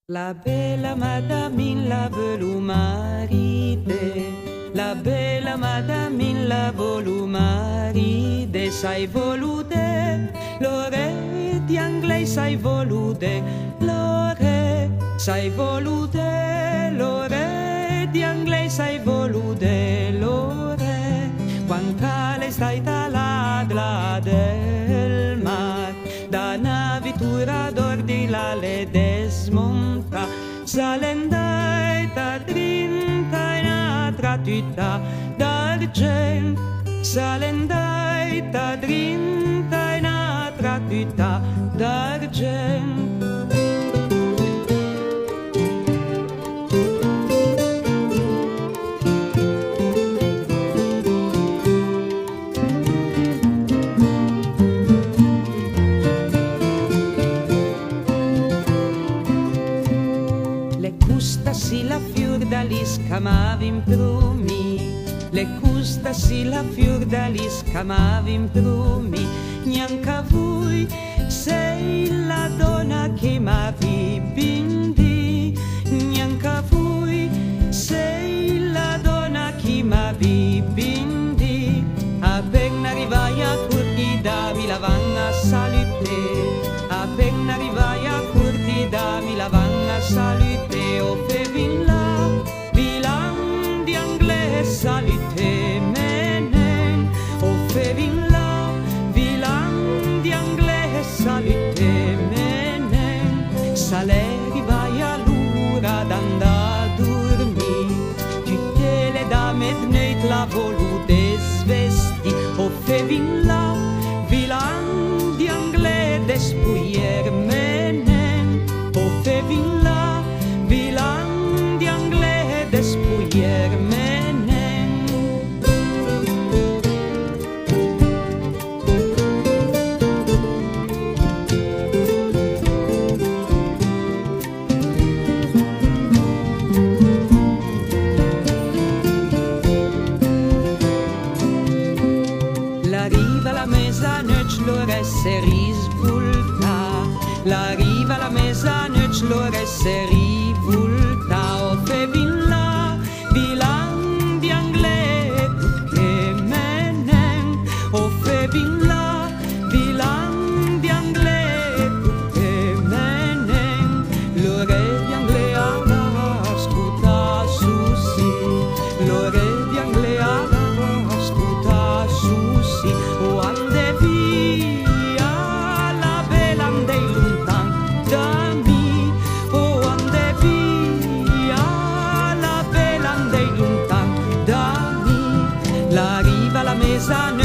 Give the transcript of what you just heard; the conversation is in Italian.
La bella madamine la velumaride, la bella madamine la velumaride, sai volude, l'ore di Anglais sai volude, l'ore, sai volude, l'ore di Anglais sai volude, l'ore, quanta le stai taladla del mar, da navitura d'ordi la le desmonta, salendai da trinta in altra città d'argent, salendai da trinta in altra città d'argent. Si la fiorda scamavi in prumi, le custa si la fiorda scamavi in prumi, neanche voi sei la donna che m'avi bindi, neanche voi sei la donna che m'avi bindi, appena arrivai a Curtida mi lavanga salute, appena arrivai a Curtida mi lavanga salute, o fevin la vilan di Anglais salute menen, o fevin la vilan di Anglais salute menen, saleri vai all'ora d'andà a dormì, tutte le dame d'neit la volute svesti, o fevin la vilan di Anglais despuier menen, o fevin la vilan di Anglais despuier menen. La riva la mezzanotte l'ora se risvolta, la riva la mezzanotte l'ora se rivolta, o fevin la vilan di Anglais che menen, o fevin la vilan di Anglais che menen, l'ore di Anglais alla scuta su si, l'ore di Anglais alla scuta su si, o ande via la bella ande lontan da mi, o ande via la bella ande lontan da mi, la riva la mezzanotte